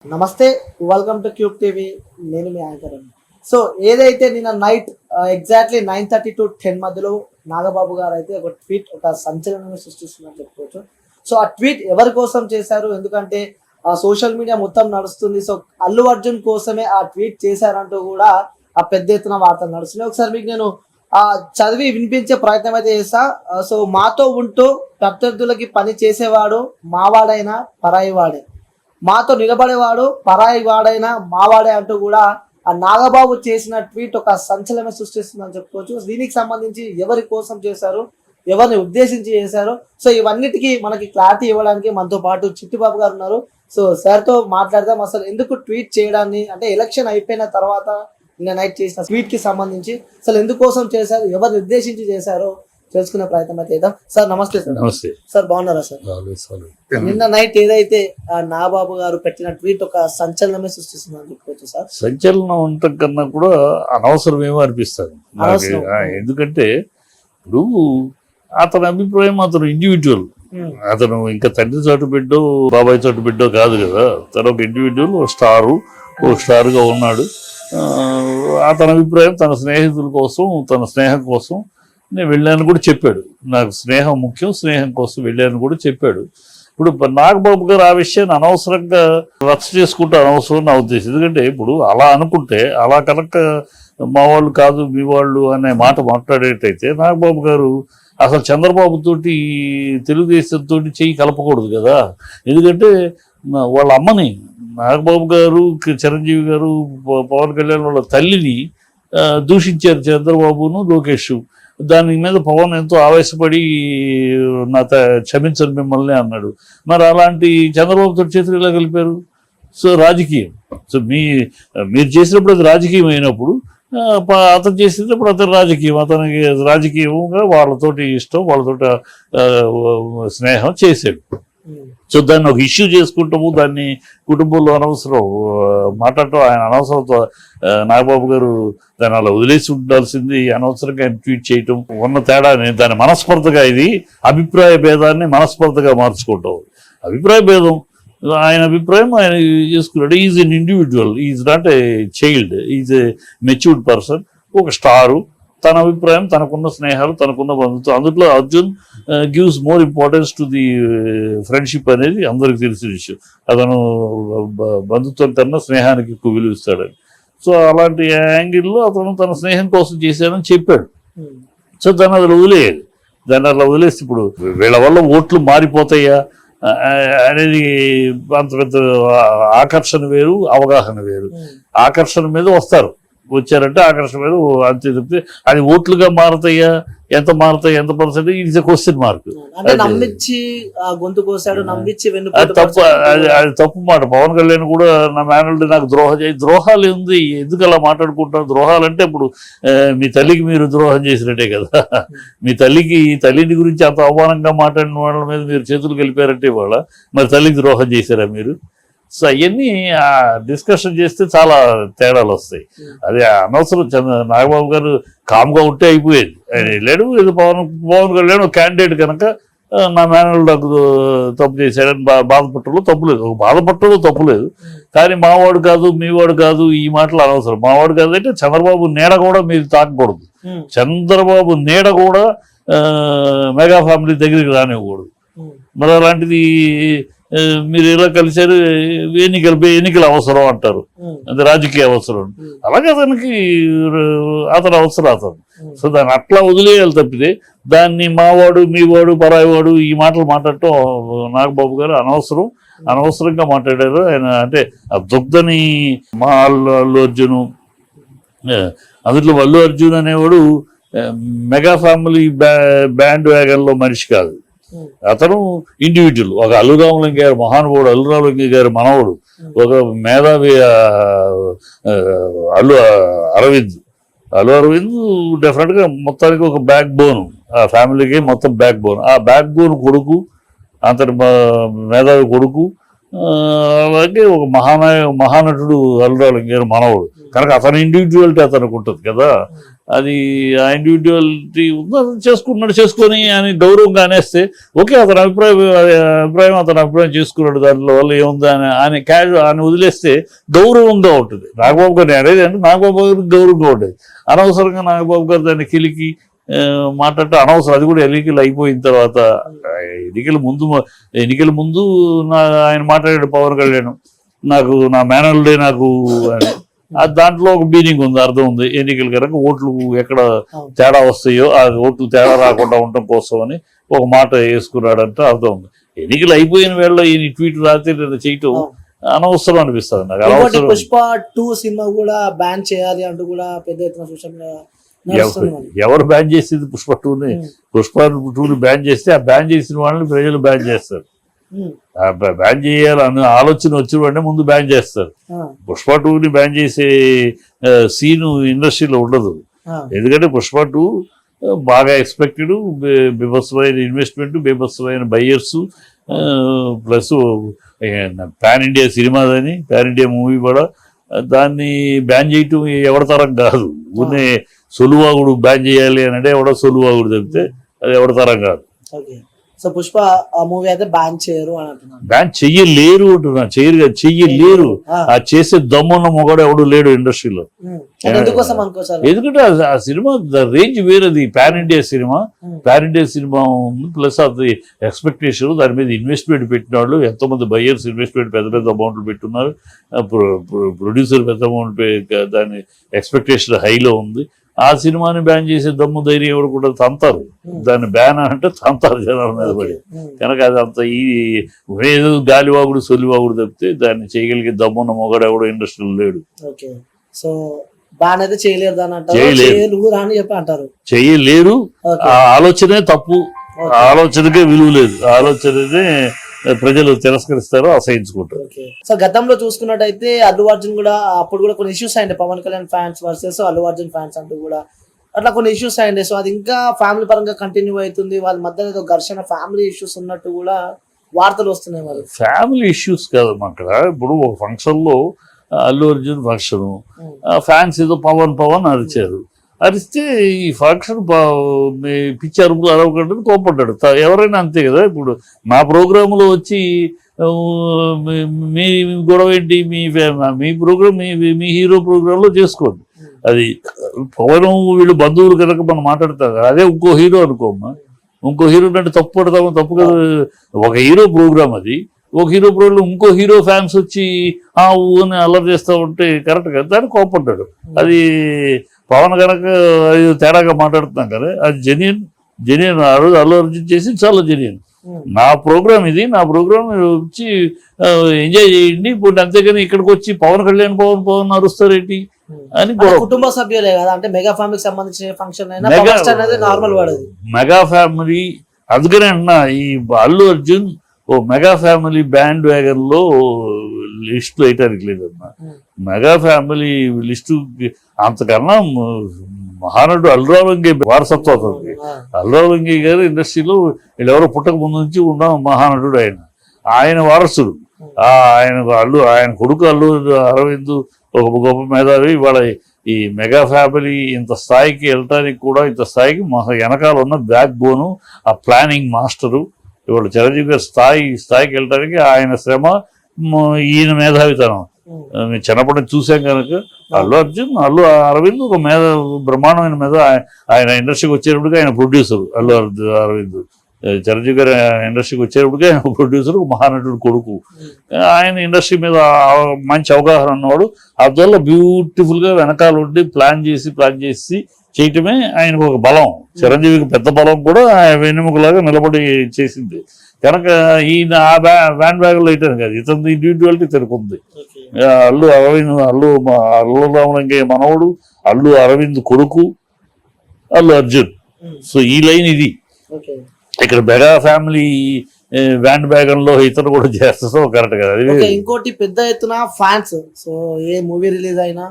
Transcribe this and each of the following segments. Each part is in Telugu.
నమస్తే, వెల్కమ్ టు క్యూబ్ టీవీ. నేను మీ యాంకర్ అండి. సో ఏదైతే నిన్న నైట్ ఎగ్జాక్ట్లీ 9:30 to 10 మధ్యలో నాగబాబు గారు అయితే ఒక ట్వీట్ ఒక సంచలనాన్ని సృష్టిస్తున్నట్టు చెప్పుకోవచ్చు. సో ఆ ట్వీట్ ఎవరి కోసం చేశారు, ఎందుకంటే ఆ సోషల్ మీడియా మొత్తం నడుస్తుంది. సో అల్లు అర్జున్ కోసమే ఆ ట్వీట్ చేశారంటూ కూడా ఆ పెద్ద ఎత్తున వార్తలు నడుస్తున్నాయి. ఒకసారి మీకు నేను చదివి వినిపించే ప్రయత్నం అయితే చేస్తా. సో మాతో ఉంటూ ప్రత్యర్థులకి పని చేసేవాడు మావాడైనా పరాయి వాడే, మాతో నిలబడేవాడు పరాయి వాడైనా మావాడే అంటూ కూడా ఆ నాగబాబు చేసిన ట్వీట్ ఒక సంచలనం సృష్టిస్తుందని చెప్పుకోవచ్చు. దీనికి సంబంధించి ఎవరి కోసం చేశారు, ఎవరిని ఉద్దేశించి చేశారు, సో ఇవన్నిటికీ మనకి క్లారిటీ ఇవ్వడానికి మనతో పాటు చిట్టిబాబు గారు ఉన్నారు. సో సార్తో మాట్లాడదాం. అసలు ఎందుకు ట్వీట్ చేయడాన్ని, అంటే ఎలక్షన్ అయిపోయిన తర్వాత నిన్న నైట్ చేసిన ట్వీట్ కి సంబంధించి అసలు ఎందుకోసం చేశారు, ఎవరిని ఉద్దేశించి చేశారో తెలుసుకునే ప్రయత్నం అయితే చేద్దాం. సార్ నమస్తే. సార్ నమస్తే సార్, బాగున్నారా సార్? నిన్న నైట్ ఏదైతే నాగబాబు గారు పెట్టిన ట్వీట్ ఒక సంచలనమే సృష్టిస్తుందని చెప్పుకోవచ్చు సార్. సంచలనం ఉండటం కన్నా కూడా అనవసరమేమో అనిపిస్తుంది. ఎందుకంటే ఇప్పుడు అతని అభిప్రాయం, అతను ఇండివిజువల్, అతను ఇంకా తండ్రి చోటు బిడ్డో బాబాయ్ చోటు బిడ్డో కాదు కదా. తను ఒక ఇండివిజువల్, ఒక స్టార్గా ఉన్నాడు. అతని అభిప్రాయం తన స్నేహితుల కోసం, తన స్నేహం కోసం నేను వెళ్ళాను కూడా చెప్పాడు. నాకు స్నేహం ముఖ్యం, స్నేహం కోసం వెళ్ళాను కూడా చెప్పాడు. ఇప్పుడు నాగబాబు గారు ఆ విషయాన్ని అనవసరంగా రచ్చ చేసుకుంటే అనవసరం నా ఉద్దేశం. ఎందుకంటే ఇప్పుడు అలా అనుకుంటే, అలా కనుక మా వాళ్ళు కాదు మీ వాళ్ళు అనే మాట మాట్లాడేటైతే నాగబాబు గారు అసలు చంద్రబాబు తోటి, తెలుగుదేశంతో చెయ్యి కలపకూడదు కదా. ఎందుకంటే వాళ్ళ అమ్మని, నాగబాబు గారు, చిరంజీవి గారు, పవన్ కళ్యాణ్ వాళ్ళ తల్లిని దూషించారు చంద్రబాబును, లోకేష్. దాని మీద పవన్ ఎంతో ఆవేశపడి క్షమించరు మిమ్మల్ని అన్నాడు. మరి అలాంటి చంద్రబాబుతో చేతులు ఎలా కలిపారు? సో రాజకీయం. సో మీరు చేసినప్పుడు అది రాజకీయం అయినప్పుడు, అతను చేసినప్పుడు అతను రాజకీయం, అతనికి రాజకీయంగా వాళ్ళతోటి ఇష్టం, వాళ్ళతోటి స్నేహం చేశాడు. సో దాన్ని ఒక ఇష్యూ చేసుకుంటాము, దాన్ని కుటుంబంలో అనవసరం మాట్లాడటం, ఆయన అనవసరంతో నాగబాబు గారు దాన్ని అలా వదిలేసి ఉండాల్సింది, అనవసరంగా ఆయన ట్వీట్ చేయటం ఉన్న తేడాని, దాని మనస్పర్ధగా, ఇది అభిప్రాయ భేదాన్ని మనస్పర్ధగా మార్చుకుంటాం. అభిప్రాయ భేదం, ఆయన అభిప్రాయం ఆయన చేసుకున్నాడు. Is an individual, is not a child, is a matured person, ఒక స్టారు. తన అభిప్రాయం, తనకున్న స్నేహాలు, తనకున్న బంధుత్వం. అందులో Arjun gives more importance to the friendship అనేది అందరికి తెలిసిన విషయం. అతను బంధుత్వం కన్నా స్నేహానికి ఎక్కువ విలువ ఇస్తాడని. సో అలాంటి యాంగిల్లో అతను తన స్నేహం కోసం చేశాడని చెప్పాడు. సో దాన్ని అలా వదిలేయాలి. దాన్ని అలా వదిలేసి ఇప్పుడు వీళ్ళ వల్ల ఓట్లు మారిపోతాయా అనేది అంత పెద్ద ఆకర్షణ వేరు, అవగాహన వేరు. ఆకర్షణ మీద వచ్చారంటే ఆకర్షణ మీద అంతే చెప్తే అది ఓట్లుగా మారుతాయా, ఎంత మారుతాయి, ఎంత percent, it's a question mark. అది తప్పు మాట. పవన్ కళ్యాణ్ కూడా నా మేనల్డ్ నాకు ద్రోహాలు ఉంది, ఎందుకు అలా మాట్లాడుకుంటారు? ద్రోహాలు అంటే ఇప్పుడు మీ తల్లికి మీరు ద్రోహం చేసినట్టే కదా. మీ తల్లిని గురించి అంత అవమానంగా మాట్లాడిన వాళ్ళ మీద మీరు చేతులు కలిపారంటే వాళ్ళ మరి తల్లికి ద్రోహం చేశారా మీరు? సో అవన్నీ డిస్కషన్ చేస్తే చాలా తేడాలు వస్తాయి. అదే అనవసరం. నాగబాబు గారు కామ్గా ఉంటే అయిపోయేది. ఆయన వెళ్ళాడు, ఏదో పవన్ కళ్యాణ్ క్యాండిడేట్ కనుక నా మేనల్ నాకు తప్పు చేశాడని బాధపట్టడంలో తప్పులేదు, బాధపట్టడంలో తప్పులేదు. కానీ మావాడు కాదు, మీవాడు కాదు, ఈ మాటలు అనవసరం. మావాడు కాదు అంటే చంద్రబాబు నీడ కూడా మీరు తాకకూడదు. చంద్రబాబు నీడ కూడా మెగా ఫ్యామిలీ దగ్గరికి రానివ్వకూడదు. మరి అలాంటిది మీరు ఇలా కలిశారు, ఎన్నికలు అవసరం అంటారు, అది రాజకీయ అవసరం. అలాగే అతను అవసరం అతను. సో దాన్ని అట్లా వదిలేయాలి తప్పితే దాన్ని మావాడు, మీవాడు, పరాయివాడు ఈ మాటలు మాట్లాడటం నాగబాబు గారు అనవసరంగా మాట్లాడారు. ఆయన అంటే ఆ దుగ్ధని మా అల్లు అర్జును, అందులో అల్లు అర్జున్ అనేవాడు మెగా ఫ్యామిలీ బ్యాండ్ వ్యాగన్లో మనిషి కాదు. అతను ఇండివిజువల్. ఒక అల్లురామలింగ గారు, మహానుభావుడు అల్లురామలింగ గారు మనవడు, ఒక మేధావి అల్లు అరవింద్ డెఫినెట్గా మొత్తానికి ఒక బ్యాక్ బోన్, ఆ ఫ్యామిలీకి మొత్తం బ్యాక్ బోన్. ఆ బ్యాక్ బోన్ కొడుకు, అంతటి మేధావి కొడుకు, అలాగే ఒక మహానటుడు అల్లురామలింగ గారు మనవడు కనుక అతని ఇండివిజువాలిటీ అతనికి ఉంటుంది కదా. అది ఆ ఇండివిజువాలిటీ చేసుకున్నాడు, చేసుకొని అని గౌరవంగా అనేస్తే ఓకే, అతని అభిప్రాయం అతని అభిప్రాయం చేసుకున్నాడు, దాంట్లో వల్ల ఏముంది అని ఆయన క్యాజువల్ అని వదిలేస్తే గౌరవంగా ఉంటుంది. నాగబాబు గారిని అనేది అంటే నాగబాబు గారికి గౌరవంగా ఉండేది. అనవసరంగా నాగబాబు గారు దాన్ని కిలికి మాట్లాడటం అనవసరం. అది కూడా ఎన్నికలు అయిపోయిన తర్వాత, ఎన్నికల ముందు ఆయన మాట్లాడాడు పవన్ కళ్యాణ్, నాకు నా మేనల్డే నాకు అని. దాంట్లో ఒక మీనింగ్ ఉంది, అర్థం ఉంది. ఎన్నికల కనుక ఓట్లు ఎక్కడ తేడా వస్తాయో ఆ ఓట్లు తేడా రాకుండా ఉండటం కోసం అని ఒక మాట వేసుకున్నాడంటే అర్థం ఉంది. ఎన్నికలు అయిపోయిన వేళ ఈయన ట్వీట్ రాత్రి చేయటం అనవసరం అనిపిస్తుంది నాకు. అనవసరం. పుష్ప 2 సినిమా కూడా బ్యాన్ చేయాలి అంటూ కూడా పెద్ద ఎత్తున సోషల్ ఎవరు బ్యాన్ చేసింది పుష్ప 2ని? పుష్ప 2ని బ్యాన్ చేస్తే ఆ బ్యాన్ చేసిన వాళ్ళని ప్రజలు బ్యాన్ చేస్తారు. బ్యాన్ చేయాలని ఆలోచన వచ్చిన వెంటనే ముందు బ్యాన్ చేస్తారు. పుష్ప 2ని బ్యాన్ చేసే సీను ఇండస్ట్రీలో ఉండదు. ఎందుకంటే పుష్ప 2 బాగా ఎక్స్పెక్టెడ్, బీభత్సమైన ఇన్వెస్ట్మెంట్, బీభత్సమైన buyers, plus pan India cinema, అని పాన్ ఇండియా మూవీ కూడా. దాన్ని బ్యాన్ చేయటం ఎవరి తరం కాదు. ఊనే సొలువాగుడు బ్యాన్ చేయాలి అని అంటే ఎవడో సొలువాగుడు చెప్తే అది ఎవరి తరం కాదు. సో పుష్ప ఆ మూవీ అయితే బ్యాన్ చేయరు అని అంటున్నాను. బ్యాన్ చెయ్యలేరు అంటున్నా, చెయ్యలేరు. ఆ చేసే దమ్మున్న మొగడు ఎవడు లేడు ఇండస్ట్రీలో. ఎందుకంటే ఆ సినిమా రేంజ్ వేరేది. Pan India cinema, pan India cinema ఉంది. ప్లస్ అది ఎక్స్పెక్టేషన్, దాని మీద ఇన్వెస్ట్మెంట్ పెట్టిన వాళ్ళు ఎంతోమంది బయ్యర్స్ ఇన్వెస్ట్మెంట్ పెద్ద పెద్ద అమౌంట్లు పెట్టున్నారు. ప్రొడ్యూసర్ పెద్ద అమౌంట్, దాని ఎక్స్పెక్టేషన్ హైలో ఉంది. ఆ సినిమాని బ్యాన్ చేసే దమ్ము ధైర్యం ఎవరు కూడా తంతారు. దాన్ని బ్యాన్ అంటే తంతారు జనాల మీద పడి. కనుక అది అంత ఏదో గాలివాగుడు సొలివాగుడు తప్పితే దాన్ని చేయగలిగే దమ్మున్న మొగడు ఎవడు ఇండస్ట్రీలో లేడు. సో బ్యాన్ అయితే చేయలేరు అని చెప్పి అంటారు. చేయలేరు. ఆ ఆలోచనే తప్పు. ఆ ఆలోచనకే విలువ లేదు. ఆ ఆలోచననే ప్రజలు తిరస్కరిస్తారు, అసహించుకుంటారు. సో గతంలో చూసుకున్నట్టయితే అల్లు అర్జున్ కూడా అప్పుడు కూడా కొన్ని ఇష్యూస్ అయ్యింది. Pawan Kalyan fans versus Allu Arjun fans అంటూ కూడా అట్లా కొన్ని ఇష్యూస్ అయ్యింది. సో అది ఇంకా ఫ్యామిలీ పరంగా కంటిన్యూ అవుతుంది. వాళ్ళ మధ్య ఏదో ఘర్షణ, ఫ్యామిలీ ఇష్యూస్ ఉన్నట్టు కూడా వార్తలు వస్తున్నాయి. మరి ఫ్యామిలీ ఇష్యూస్ కాదమ్మా అక్కడ. ఇప్పుడు ఒక ఫంక్షన్ లో అల్లు అర్జున్ ఫంక్షన్, ఫ్యాన్స్ ఏదో పవన్ అరిచారు. అరిస్తే ఈ ఫంక్షన్ పిచ్చి అరుపులు అరవకుండా కోపడ్డాడు. ఎవరైనా అంతే కదా. ఇప్పుడు మా ప్రోగ్రాంలో వచ్చి మీ గొడవ ఏంటి, మీ ప్రోగ్రామ్ మీ హీరో ప్రోగ్రాంలో చేసుకోండి. అది పవన్ వీళ్ళు బంధువులు కనుక మనం మాట్లాడతాం కదా. అదే ఇంకో హీరో అనుకోమ్మా, ఇంకో హీరో అంటే తప్పు పడతాము, తప్పు కదా. ఒక హీరో ప్రోగ్రామ్ అది. ఒక హీరో ప్రోగ్రామ్ ఇంకో హీరో ఫ్యాన్స్ వచ్చి ఊని అల్లరి చేస్తూ ఉంటే కరెక్ట్ కదా. దాన్ని కోపడ్డాడు. అది పవన్ కనుక తేడాగా మాట్లాడుతున్నాం కదా, అది జెన్యూన్. ఆ రోజు అల్లు అర్జున్ చేసి చాలా జెన్యూన్. నా ప్రోగ్రామ్ ఇది, నా ప్రోగ్రామ్ వచ్చి ఎంజాయ్ చేయండి. ఇప్పుడు అంతేగాని ఇక్కడికి వచ్చి పవన్ కళ్యాణ్ పవన్ అరుస్తారేంటి అని. కుటుంబ సభ్యులే కదా, అంటే మెగా ఫ్యామిలీకి సంబంధించిన ఫంక్షన్ నార్మల్ వాడదు. మెగా ఫ్యామిలీ, అందుకనే అన్నా ఈ అల్లు అర్జున్ ఓ మెగా ఫ్యామిలీ బ్యాండ్ వ్యాగన్ లో లిస్టు వేయటానికి లేదన్నా. మెగా ఫ్యామిలీ లిస్టు అంతకన్నా మహానటుడు అల్లురావు వెంకయ్య వారసత్వం అవుతుంది. అల్లురావు వెంకయ్య గారు ఇండస్ట్రీలో వీళ్ళెవరో పుట్టక ముందు నుంచి ఉన్న మహానటుడు. ఆయన వారసుడు. ఆయన కొడుకు అల్లు అరవింద్ ఒక గొప్ప మేధావి. ఇవాళ ఈ మెగా ఫ్యామిలీ ఇంత స్థాయికి వెళ్ళటానికి కూడా, ఇంత స్థాయికి వెనకాల ఉన్న బ్యాక్ బోను, ఆ ప్లానింగ్ మాస్టరు. ఇవాళ చిరంజీవి గారి స్థాయికి వెళ్ళడానికి ఆయన శ్రమ, ఈయన మేధావితనం చిన్నప్పటి నుంచి చూసాం కనుక. అల్లు అర్జున్, అల్లు అరవింద్ ఒక బ్రహ్మాండమైన ఆయన ఇండస్ట్రీకి వచ్చేటప్పటికి ఆయన ప్రొడ్యూసర్. అల్లు అరవింద్ చిరంజీవి గారి ఇండస్ట్రీకి వచ్చేటప్పటికి ఆయన ప్రొడ్యూసర్, మహానటుడు కొడుకు. ఆయన ఇండస్ట్రీ మీద మంచి అవగాహన ఉన్నవాడు. అందువల్ల బ్యూటిఫుల్ గా వెనకాల ఉండి ప్లాన్ చేసి చేయటమే ఆయనకు ఒక బలం. చిరంజీవికి పెద్ద బలం కూడా వెన్నెముకలాగా నిలబడి చేసింది కనుక ఈయన ఆ బ్యాండ్ బ్యాగ్ లో అయితే కాదు, ఇతని ఇండివిజువాలిటీ తిరుగుంది. అల్లు రామలింగయ్య మనవడు, అల్లు అరవింద్ కొడుకు, అల్లు అర్జున్. సో ఈ లైన్ ఇది. ఇక్కడ మెగా ఫ్యామిలీ బ్యాండ్ బ్యాగన్ లో ఇతను కూడా చేస్తా కరెక్ట్ కదా. ఇంకోటి పెద్ద ఎత్తున ఫ్యాన్స్. సో ఏ మూవీ రిలీజ్ అయినా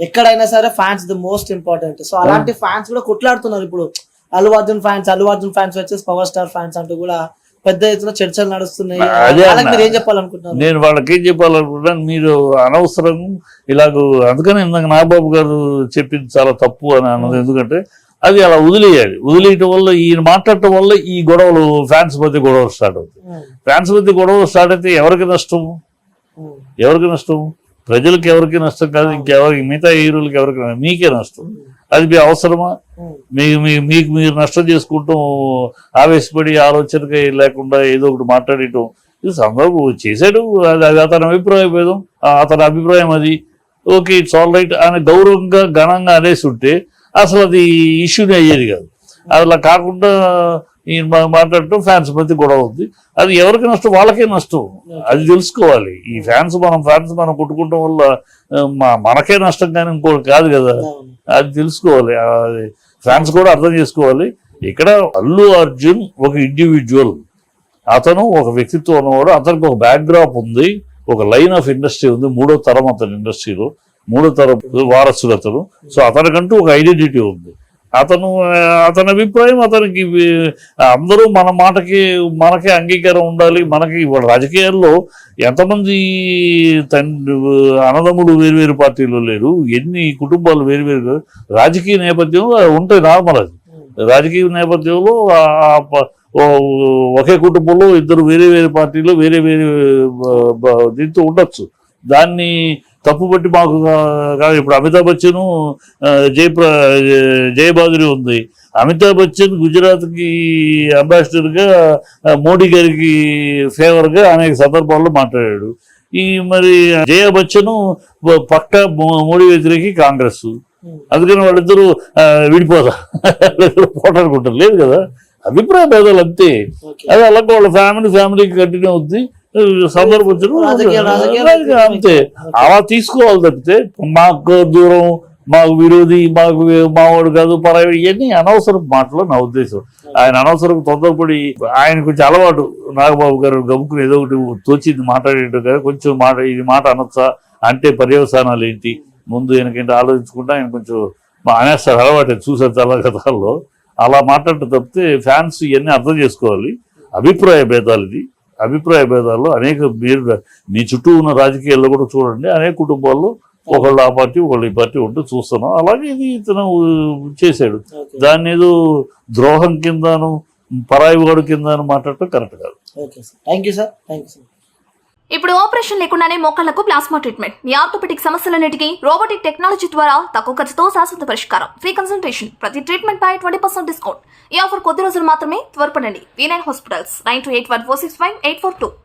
ఎక్కడైనా సరే fans the most important. So అలాంటి ఫ్యాన్స్ కూడా కొట్లాడుతున్నారు ఇప్పుడు. అల్లు అర్జున్ ఫ్యాన్స్ వచ్చేసి పవర్ స్టార్ ఫ్యాన్స్ అంటూ కూడా పెద్ద ఎత్తున చర్చలు నడుస్తున్నాయి. అదే వాళ్ళకి అన్న. మీరు ఏం చెప్పాలనుకుంటున్నారు? నేను వాళ్ళకి ఏం చెప్పాలనుకుంటున్నాను, మీరు అనవసరం ఇలాగ, అందుకని ఇందాక నాగబాబు గారు చెప్పింది చాలా తప్పు అని అన్నది. ఎందుకంటే అది అలా వదిలేయాలి. వదిలేయటం వల్ల, ఈయన మాట్లాడటం వల్ల ఈ గొడవలు, ఫ్యాన్స్ మధ్య గొడవలు స్టార్ట్ అవుతాయి. ఫ్యాన్స్ మధ్య గొడవలు స్టార్ట్ అయితే ఎవరికి నష్టం? ఎవరికి నష్టం? ప్రజలకు ఎవరికి నష్టం కాదు, ఇంకెవరికి, మిగతా హీరోలకి ఎవరికి, మీకే నష్టం. అది మీ అవసరమా? మీకు మీరు నష్టం చేసుకుంటాం, ఆవేశపడి ఆలోచనగా లేకుండా ఏదో ఒకటి మాట్లాడటం, ఇది సందర్భం చేశాడు, అది అతని అభిప్రాయం భేదం, అతని అభిప్రాయం అది, ఓకే ఇట్స్ ఆల్ రైట్ అని గౌరవంగా ఘనంగా అనేసి ఉంటే అసలు అది ఇష్యూనే అయ్యేది కాదు. అలా కాకుండా ఈయన మాట్లాడటం ఫ్యాన్స్ మధ్య గొడవ ఉంది. అది ఎవరికి నష్టం? వాళ్ళకే నష్టం. అది తెలుసుకోవాలి. ఈ ఫ్యాన్స్ మనం కొట్టుకుంటాం వల్ల మనకే నష్టం, కానీ ఇంకోటి కాదు కదా. అది తెలుసుకోవాలి. ఫ్యాన్స్ కూడా అర్థం చేసుకోవాలి. ఇక్కడ అల్లు అర్జున్ ఒక ఇండివిజువల్, అతను ఒక వ్యక్తిత్వం ఉన్నవాడు, అతనికి ఒక బ్యాక్డ్రాప్ ఉంది, ఒక లైన్ ఆఫ్ ఇండస్ట్రీ ఉంది, 3వ తరం అతని ఇండస్ట్రీలో, 3వ తరం వారసుడు అతను. సో అతనికంటూ ఒక ఐడెంటిటీ ఉంది. అతని అభిప్రాయం అతనికి, అందరూ మనకే అంగీకారం ఉండాలి. మనకి ఇవాళ రాజకీయాల్లో ఎంతమంది అన్నదమ్ములు వేరువేరు పార్టీలో లేరు, ఎన్ని కుటుంబాలు వేరువేరు, రాజకీయ నేపథ్యంలో ఉంటాయి నార్మల్. అది రాజకీయ నేపథ్యంలో ఒకే కుటుంబంలో ఇద్దరు వేరే వేరే పార్టీలో వేరే వేరే దీంతో ఉండొచ్చు. దాన్ని తప్పుబట్టి మాకు కాదు. ఇప్పుడు అమితాబ్ బచ్చన్ జయబాదురి ఉంది. అమితాబ్ బచ్చన్ గుజరాత్కి అంబాసిడర్గా మోడీ గారికి ఫేవర్గా అనేక సందర్భాల్లో మాట్లాడాడు. మరి జయ బచ్చన్ పక్కా మోడీ వ్యతిరేకి కాంగ్రెస్. అందుకని వాళ్ళిద్దరూ పోటాడుకుంటారు. లేదు కదా, అభిప్రాయ భేదాలు అంతే. అది అలాగే వాళ్ళ ఫ్యామిలీకి కంటిన్యూ అవుద్ది. సందర్భం అంతే, అలా తీసుకోవాలి తప్పితే మాకు దూరం, మాకు విరోధి, మావాడు కాదు, పరాయి, ఇవన్నీ అనవసరం మాటలు నా ఉద్దేశం. ఆయన అనవసరం తొందరపడి, ఆయన కొంచెం అలవాటు నాగబాబు గారు గమ్ముకుని ఏదో ఒకటి తోచింది మాట్లాడేటం కదా, కొంచెం ఇది మాట అనొచ్చా అంటే పర్యవసానాలు ఏంటి ముందు వెనకంటే ఆలోచించుకుంటా ఆయన కొంచెం అనేస్తారు. అలవాటు చూసారు చాలా కథల్లో. అలా మాట్లాడటం తప్పితే ఫ్యాన్స్ ఇవన్నీ అర్థం చేసుకోవాలి. అభిప్రాయ భేదాలు, ఇది అభిప్రాయ భేదాల్లో అనేక, మీ చుట్టూ ఉన్న రాజకీయాల్లో కూడా చూడండి, అనేక కుటుంబాల్లో ఒకళ్ళు ఆ పార్టీ ఒకళ్ళు ఈ పార్టీ ఉంటూ చూస్తున్నాం. అలాగే ఇది ఇతను చేశాడు. దాన్ని ఏదో ద్రోహం కిందను, పరాయి వాడు కిందను మాట్లాడటం కరెక్ట్ కాదు. Thank you sir. ఇప్పుడు ఆపరేషన్ లేకుండానే మోకాళ్లకు ప్లాస్మా ట్రీట్మెంట్. మీ ఆర్థోపెటిక్ సమస్యలన్నిటికీ రోబోటిక్ టెక్నాలజీ ద్వారా తక్కువ ఖర్చుతో శాశ్వత పరిష్కారం. ఫ్రీ కన్సల్టేషన్, ప్రతి ట్రీట్మెంట్ పై 20% డిస్కౌంట్. ఈ ఆఫర్ కొద్ది రోజులు మాత్రమే. త్వరపడండి. V9 hospitals 9281465842.